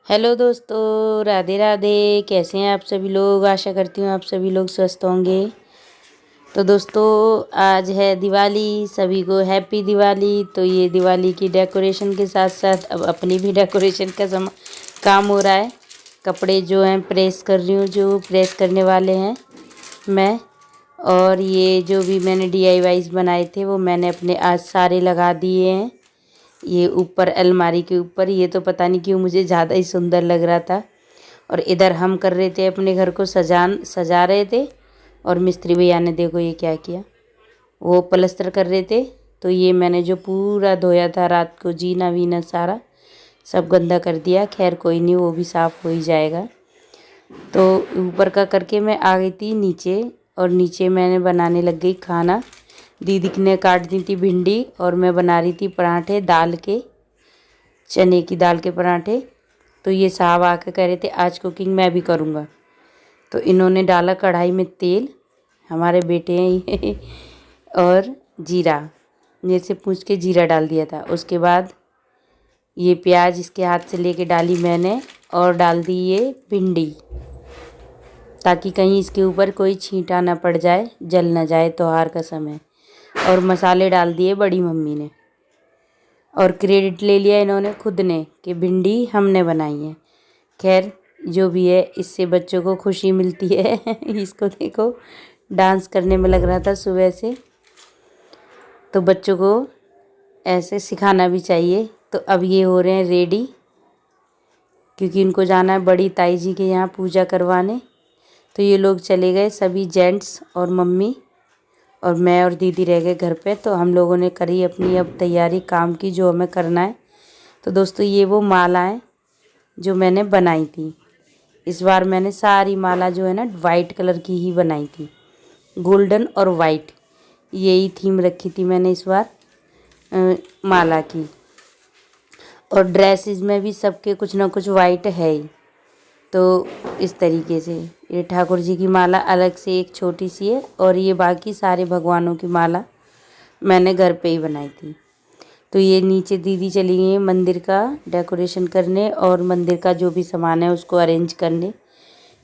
Hello दोस्तों, राधे राधे। कैसे हैं आप सभी लोग? आशा करती हूँ आप सभी लोग स्वस्थ होंगे। तो दोस्तों, आज है दिवाली। सभी को हैप्पी दिवाली। तो ये दिवाली की डेकोरेशन के साथ साथ अब अपनी भी डेकोरेशन का काम हो रहा है। कपड़े जो हैं प्रेस कर रही हूँ, जो प्रेस करने वाले हैं मैं। और ये जो भी मैंने DIYs बनाए थे वो मैंने अपने आज सारे लगा दिए हैं। ये ऊपर अलमारी के ऊपर, ये तो पता नहीं क्यों मुझे ज़्यादा ही सुंदर लग रहा था। और इधर हम कर रहे थे अपने घर को सजा रहे थे। और मिस्त्री भैया ने देखो ये क्या किया, वो प्लस्तर कर रहे थे। तो ये मैंने जो पूरा धोया था रात को, जीना वीना सारा सब गंदा कर दिया। खैर कोई नहीं, वो भी साफ़ हो ही जाएगा। तो ऊपर का करके मैं आ गई थी नीचे, और नीचे मैंने बनाने लग गई खाना। दीदी ने काट दी थी भिंडी और मैं बना रही थी पराठे दाल के, चने की दाल के पराठे। तो ये साहब आके कह रहे थे आज कुकिंग मैं भी करूँगा। तो इन्होंने डाला कढ़ाई में तेल, हमारे बेटे हैं ये, और जीरा, मेरे से पूछ के जीरा डाल दिया था। उसके बाद ये प्याज इसके हाथ से लेके डाली मैंने, और डाल दी ये भिंडी, ताकि कहीं इसके ऊपर कोई छींटा ना पड़ जाए, जल ना जाए त्योहार का समय। और मसाले डाल दिए बड़ी मम्मी ने, और क्रेडिट ले लिया इन्होंने खुद ने कि भिंडी हमने बनाई है। खैर जो भी है, इससे बच्चों को खुशी मिलती है इसको देखो डांस करने में लग रहा था सुबह से। तो बच्चों को ऐसे सिखाना भी चाहिए। तो अब ये हो रहे हैं रेडी, क्योंकि इनको जाना है बड़ी ताई जी के यहाँ पूजा करवाने। तो ये लोग चले गए, सभी जेंट्स और मम्मी, और मैं और दीदी रह गए घर पे। तो हम लोगों ने करी अपनी अब तैयारी काम की, जो हमें करना है। तो दोस्तों, ये वो मालाएं जो मैंने बनाई थी, इस बार मैंने सारी माला जो है ना वाइट कलर की ही बनाई थी, गोल्डन और वाइट, यही थीम रखी थी मैंने इस बार माला की। और ड्रेसेस में भी सबके कुछ ना कुछ वाइट है ही। तो इस तरीके से ये ठाकुर जी की माला अलग से एक छोटी सी है, और ये बाकी सारे भगवानों की माला मैंने घर पे ही बनाई थी। तो ये नीचे दीदी चली गई मंदिर का डेकोरेशन करने, और मंदिर का जो भी सामान है उसको अरेंज करने,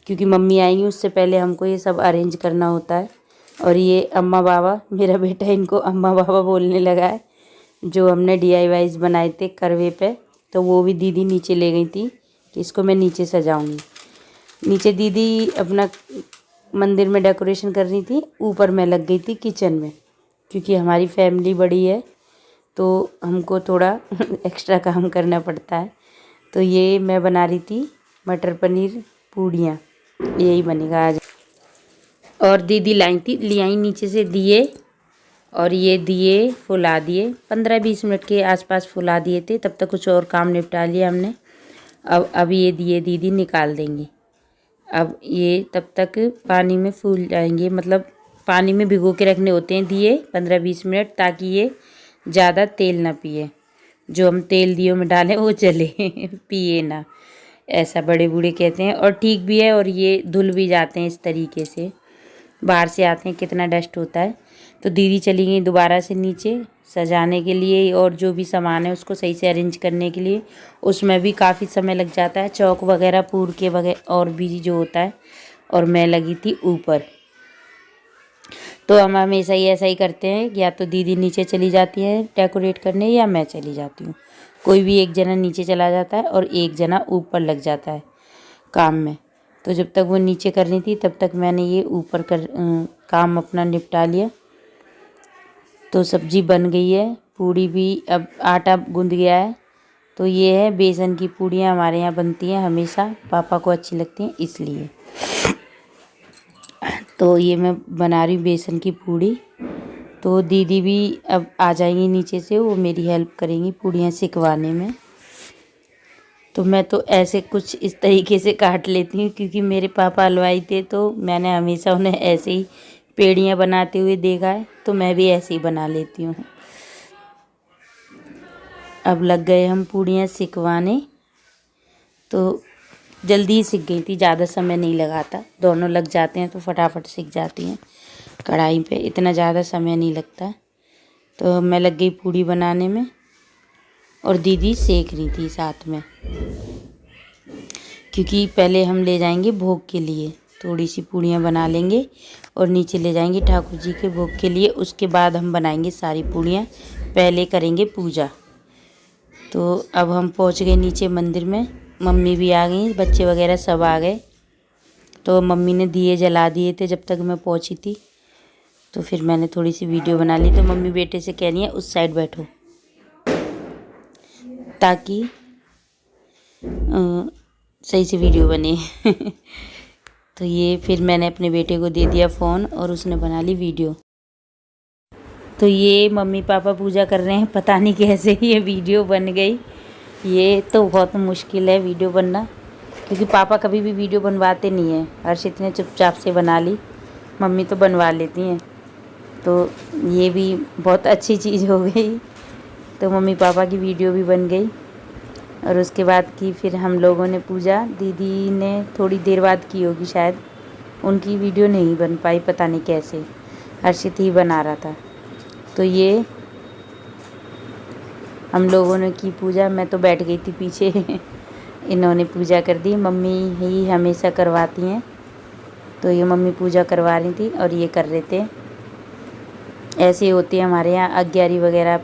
क्योंकि मम्मी आएंगी उससे पहले हमको ये सब अरेंज करना होता है। और ये अम्मा बाबा, मेरा बेटा इनको अम्मा बाबा बोलने लगा है, जो हमने DIYs बनाए थे करवे पे। तो वो भी दीदी नीचे ले गई थी कि इसको मैं नीचे सजाऊंगी। नीचे दीदी अपना मंदिर में डेकोरेशन कर रही थी, ऊपर मैं लग गई थी किचन में, क्योंकि हमारी फैमिली बड़ी है तो हमको थोड़ा एक्स्ट्रा काम करना पड़ता है। तो ये मैं बना रही थी मटर पनीर पूड़ियाँ, यही बनेगा आज। और दीदी ले आई नीचे से दिए, और ये दिए फुला दिए, 15-20 मिनट के आसपास फुला दिए थे। तब तक कुछ और काम निपटा लिया हमने। अब ये दिए दीदी निकाल देंगी। अब ये तब तक पानी में फूल जाएंगे, मतलब पानी में भिगो के रखने होते हैं दिए 15-20 मिनट, ताकि ये ज़्यादा तेल ना पिए। जो हम तेल दियों में डालें वो जले पिए ना, ऐसा बड़े बूढ़े कहते हैं। और ठीक भी है, और ये धुल भी जाते हैं इस तरीके से, बाहर से आते हैं कितना डस्ट होता है। तो दीदी चली गई दोबारा से नीचे सजाने के लिए, और जो भी सामान है उसको सही से अरेंज करने के लिए। उसमें भी काफ़ी समय लग जाता है, चौक वगैरह पूर के वगैरह और भी जो होता है। और मैं लगी थी ऊपर। तो हम हमेशा ही ऐसा ही करते हैं, या तो दीदी नीचे चली जाती है डेकोरेट करने, या मैं चली जाती हूँ। कोई भी एक जना नीचे चला जाता है और एक जना ऊपर लग जाता है काम में। तो जब तक वो नीचे कर रही थी तब तक मैंने ये ऊपर काम अपना निपटा लिया। तो सब्जी बन गई है, पूड़ी भी अब आटा गूंद गया है। तो ये है बेसन की पूड़ियाँ हमारे यहाँ बनती हैं हमेशा, पापा को अच्छी लगती हैं इसलिए। तो ये मैं बना रही हूँ बेसन की पूड़ी। तो दीदी भी अब आ जाएंगी नीचे से, वो मेरी हेल्प करेंगी पूड़ियाँ सिकवाने में। तो मैं तो ऐसे कुछ इस तरीके से काट लेती हूँ, क्योंकि मेरे पापा हलवाई थे तो मैंने हमेशा उन्हें ऐसे ही पेड़ियाँ बनाते हुए देखा है, तो मैं भी ऐसे ही बना लेती हूँ। अब लग गए हम पूड़ियाँ सिकवाने। तो जल्दी ही सीख गई थी, ज़्यादा समय नहीं लगाता, दोनों लग जाते हैं तो फटाफट सीख जाती हैं। कढ़ाई पे इतना ज़्यादा समय नहीं लगता। तो मैं लग गई पूड़ी बनाने में, और दीदी सेक रही थी साथ में। क्योंकि पहले हम ले जाएंगे भोग के लिए, थोड़ी सी पूड़ियाँ बना लेंगे और नीचे ले जाएंगे ठाकुर जी के भोग के लिए। उसके बाद हम बनाएंगे सारी पूड़ियाँ, पहले करेंगे पूजा। तो अब हम पहुंच गए नीचे मंदिर में, मम्मी भी आ गई, बच्चे वगैरह सब आ गए। तो मम्मी ने दिए जला दिए थे जब तक मैं पहुंची थी, तो फिर मैंने थोड़ी सी वीडियो बना ली। तो मम्मी बेटे से कह रही है उस साइड बैठो, ताकि सही से वीडियो बने। तो ये फिर मैंने अपने बेटे को दे दिया फ़ोन और उसने बना ली वीडियो। तो ये मम्मी पापा पूजा कर रहे हैं, पता नहीं कैसे ये वीडियो बन गई। ये तो बहुत मुश्किल है वीडियो बनना, क्योंकि पापा कभी भी वीडियो बनवाते नहीं हैं। हर्षित ने चुपचाप से बना ली, मम्मी तो बनवा लेती हैं। तो ये भी बहुत अच्छी चीज़ हो गई। तो मम्मी पापा की वीडियो भी बन गई। और उसके बाद की फिर हम लोगों ने पूजा, दीदी ने थोड़ी देर बाद की होगी शायद, उनकी वीडियो नहीं बन पाई, पता नहीं कैसे, हर्षित ही बना रहा था। तो ये हम लोगों ने की पूजा, मैं तो बैठ गई थी पीछे। इन्होंने पूजा कर दी, मम्मी ही हमेशा करवाती हैं। तो ये मम्मी पूजा करवा रही थी और ये कर रहे थे। ऐसे होती है हमारे यहाँ, अग्यारी वगैरह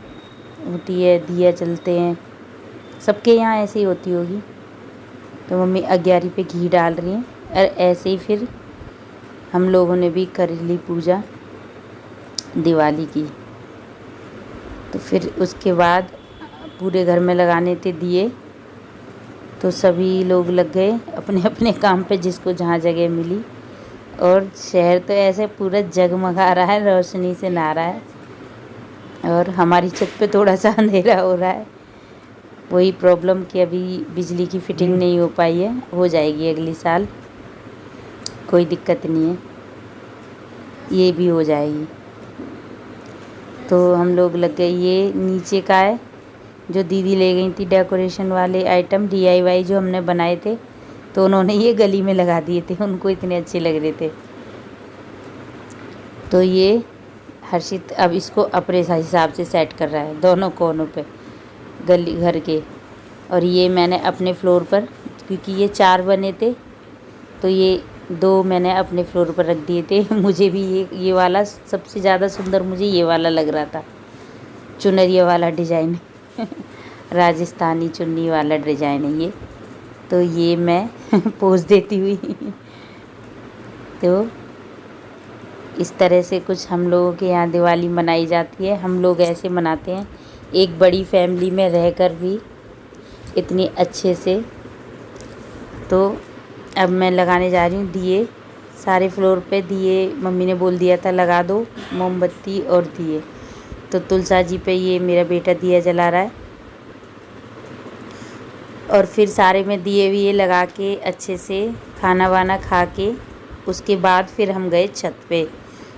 होती है, दिया जलते हैं, सबके यहाँ ऐसे ही होती होगी। तो मम्मी अग्यारी पे घी डाल रही हैं और ऐसे ही फिर हम लोगों ने भी कर ली पूजा दिवाली की। तो फिर उसके बाद पूरे घर में लगाने थे दिए, तो सभी लोग लग गए अपने अपने काम पे, जिसको जहाँ जगह मिली। और शहर तो ऐसे पूरा जगमगा रहा है, रोशनी से नहा रहा है। और हमारी छत पे थोड़ा सा अंधेरा हो रहा है, वही प्रॉब्लम कि अभी बिजली की फिटिंग नहीं हो पाई है, हो जाएगी अगले साल, कोई दिक्कत नहीं है, ये भी हो जाएगी। तो हम लोग लग गए। ये नीचे का है जो दीदी ले गई थी, डेकोरेशन वाले आइटम DIY जो हमने बनाए थे, तो उन्होंने ये गली में लगा दिए थे, उनको इतने अच्छे लग रहे थे। तो ये हर्षित अब इसको अपने हिसाब से सेट कर रहा है दोनों कोनों पे गली घर के। और ये मैंने अपने फ्लोर पर, क्योंकि ये 4 बने थे, तो ये 2 मैंने अपने फ्लोर पर रख दिए थे। मुझे भी ये वाला सबसे ज़्यादा सुंदर मुझे ये वाला लग रहा था, चुनरिया वाला डिज़ाइन। राजस्थानी चुन्नी वाला डिज़ाइन है ये। तो ये मैं पोज देती हुई। तो इस तरह से कुछ हम लोगों के यहाँ दिवाली मनाई जाती है। हम लोग ऐसे मनाते हैं, एक बड़ी फैमिली में रहकर भी इतनी अच्छे से। तो अब मैं लगाने जा रही हूँ दिए, सारे फ्लोर पे दिए। मम्मी ने बोल दिया था लगा दो मोमबत्ती और दिए। तो तुलसा जी पे ये मेरा बेटा दिया जला रहा है, और फिर सारे में दिए विए लगा के अच्छे से खाना वाना खा के उसके बाद फिर हम गए छत पे,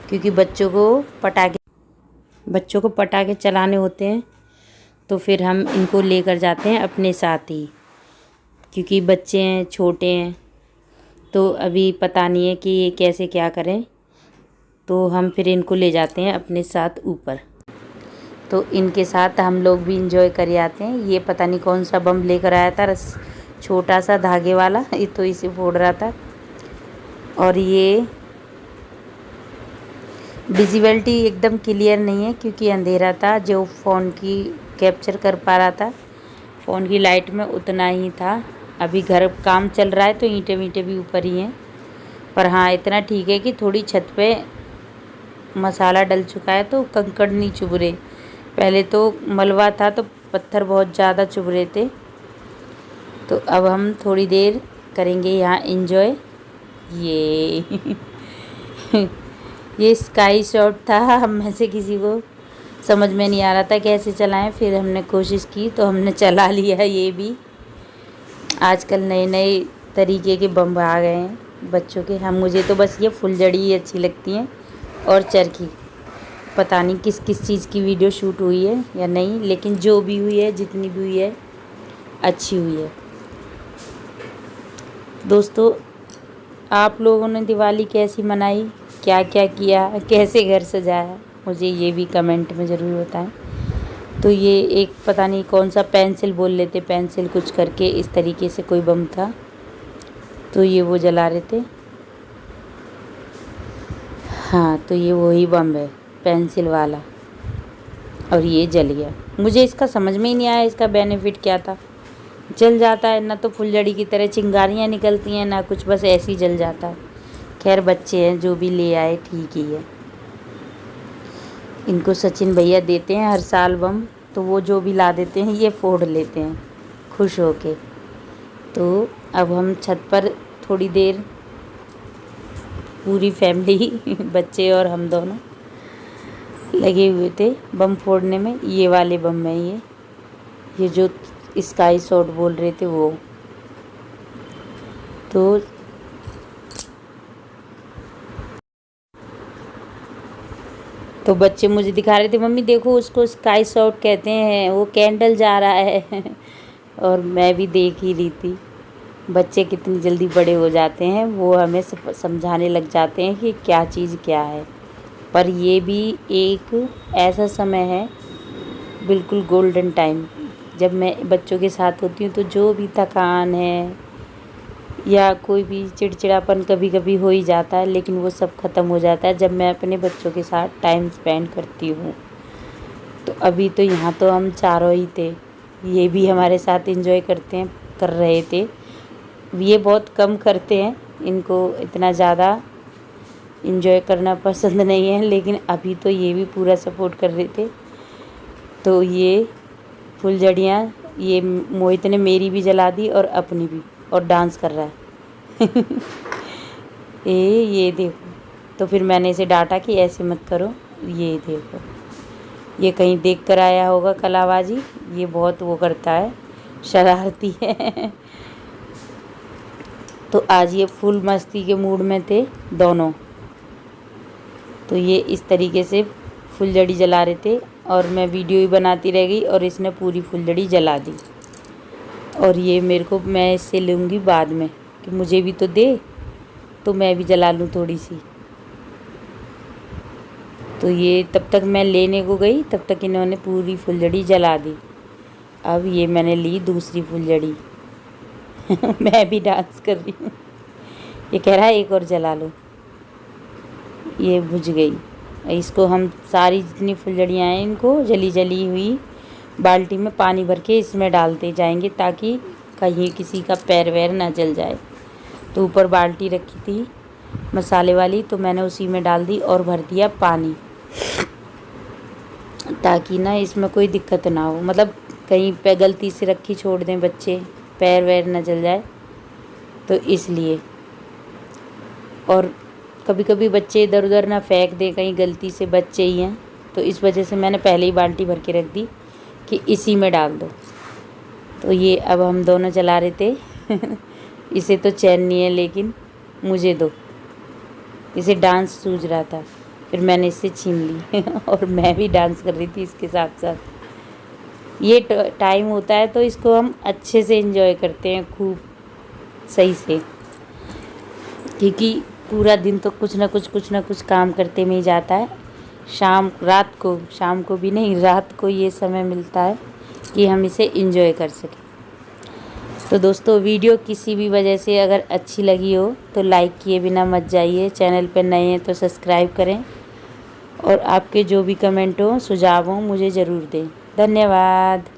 क्योंकि बच्चों को पटाखे चलाने होते हैं। तो फिर हम इनको लेकर जाते हैं अपने साथ ही, क्योंकि बच्चे हैं, छोटे हैं, तो अभी पता नहीं है कि ये कैसे क्या करें। तो हम फिर इनको ले जाते हैं अपने साथ ऊपर। तो इनके साथ हम लोग भी इंजॉय कर आते हैं। ये पता नहीं कौन सा बम लेकर आया था, छोटा सा धागे वाला, तो इसे फोड़ रहा था। और ये विजिबिलिटी एकदम क्लियर नहीं है क्योंकि अंधेरा था, जो फ़ोन की कैप्चर कर पा रहा था फ़ोन की लाइट में उतना ही था। अभी घर काम चल रहा है तो ईंटें वींटें भी ऊपर ही हैं, पर हाँ इतना ठीक है कि थोड़ी छत पे मसाला डल चुका है तो कंकड़ नहीं चुभ रहे। पहले तो मलबा था तो पत्थर बहुत ज़्यादा चुभ रहे थे। तो अब हम थोड़ी देर करेंगे यहाँ एंजॉय। ये ये स्काई शॉट था, हम में से किसी को समझ में नहीं आ रहा था कैसे चलाएं, फिर हमने कोशिश की तो हमने चला लिया। ये भी आजकल नए नए तरीके के बम आ गए हैं बच्चों के। हम मुझे तो बस ये फुलझड़ी ही अच्छी लगती हैं और चरखी। पता नहीं किस किस चीज़ की वीडियो शूट हुई है या नहीं, लेकिन जो भी हुई है, जितनी भी हुई है, अच्छी हुई है। दोस्तों, आप लोगों ने दिवाली कैसी मनाई, क्या क्या किया, कैसे घर सजाया, मुझे ये भी कमेंट में ज़रूर बताएं। तो ये एक पता नहीं कौन सा पेंसिल बोल लेते, पेंसिल कुछ करके इस तरीके से कोई बम था, तो ये वो जला रहे थे। हाँ, तो ये वही बम है, पेंसिल वाला, और ये जल गया। मुझे इसका समझ में ही नहीं आया इसका बेनिफिट क्या था। जल जाता है ना, तो फुलझड़ी की तरह चिंगारियाँ निकलती हैं ना कुछ, बस ऐसे ही जल जाता है। खैर बच्चे हैं, जो भी ले आए ठीक ही है। इनको सचिन भैया देते हैं हर साल बम, तो वो जो भी ला देते हैं ये फोड़ लेते हैं खुश होके। तो अब हम छत पर थोड़ी देर पूरी फैमिली बच्चे और हम दोनों लगे हुए थे बम फोड़ने में। ये वाले बम है, ये जो स्काई शॉट बोल रहे थे वो। तो बच्चे मुझे दिखा रहे थे, मम्मी देखो उसको स्काई शॉट कहते हैं, वो कैंडल जा रहा है और मैं भी देख ही रही थी। बच्चे कितनी जल्दी बड़े हो जाते हैं, वो हमें समझाने लग जाते हैं कि क्या चीज़ क्या है। पर ये भी एक ऐसा समय है, बिल्कुल गोल्डन टाइम, जब मैं बच्चों के साथ होती हूँ तो जो भी थकान है या कोई भी चिड़चिड़ापन कभी कभी हो ही जाता है, लेकिन वो सब ख़त्म हो जाता है जब मैं अपने बच्चों के साथ टाइम स्पेंड करती हूँ। तो अभी तो यहाँ तो हम चारों ही थे, ये भी हमारे साथ एंजॉय कर रहे थे। ये बहुत कम करते हैं, इनको इतना ज़्यादा एंजॉय करना पसंद नहीं है, लेकिन अभी तो ये भी पूरा सपोर्ट कर रहे थे। तो ये फुलझड़ियाँ ये मोहित ने मेरी भी जला दी और अपनी भी, और डांस कर रहा है ये देखो। तो फिर मैंने इसे डांटा कि ऐसे मत करो। ये देखो, ये कहीं देख कर आया होगा कलाबाजी, ये बहुत वो करता है, शरारती है तो आज ये फुल मस्ती के मूड में थे दोनों। तो ये इस तरीके से फुलझड़ी जला रहे थे और मैं वीडियो ही बनाती रह गई और इसने पूरी फुलझड़ी जला दी। और ये मेरे को, मैं इससे लूँगी बाद में कि मुझे भी तो दे, तो मैं भी जला लूँ थोड़ी सी। तो ये तब तक मैं लेने को गई, तब तक इन्होंने पूरी फुलझड़ी जला दी। अब ये मैंने ली दूसरी फुलझड़ी मैं भी डांस कर रही हूँ। ये कह रहा है एक और जला लो। ये बुझ गई। इसको हम सारी जितनी फुलझड़ियाँ हैं इनको जली जली हुई बाल्टी में पानी भर के इसमें डालते जाएंगे, ताकि कहीं किसी का पैर वैर ना जल जाए। तो ऊपर बाल्टी रखी थी मसाले वाली, तो मैंने उसी में डाल दी और भर दिया पानी, ताकि ना इसमें कोई दिक्कत ना हो। मतलब कहीं पे गलती से रखी छोड़ दें बच्चे, पैर वैर ना जल जाए, तो इसलिए। और कभी कभी बच्चे इधर उधर ना फेंक दें, कहीं गलती से बच्चे ही हैं, तो इस वजह से मैंने पहले ही बाल्टी भर के रख दी कि इसी में डाल दो। तो ये अब हम दोनों चला रहे थे इसे तो चैन नहीं है, लेकिन मुझे दो। इसे डांस सूझ रहा था, फिर मैंने इससे छीन ली और मैं भी डांस कर रही थी इसके साथ साथ। ये टाइम होता है तो इसको हम अच्छे से एंजॉय करते हैं, खूब सही से, क्योंकि पूरा दिन तो कुछ ना कुछ काम करते में ही जाता है। शाम को भी नहीं, रात को ये समय मिलता है कि हम इसे एंजॉय कर सकें। तो दोस्तों, वीडियो किसी भी वजह से अगर अच्छी लगी हो तो लाइक किए बिना मत जाइए। चैनल पर नए हैं तो सब्सक्राइब करें, और आपके जो भी कमेंट हो, सुझाव हो, मुझे ज़रूर दें। धन्यवाद।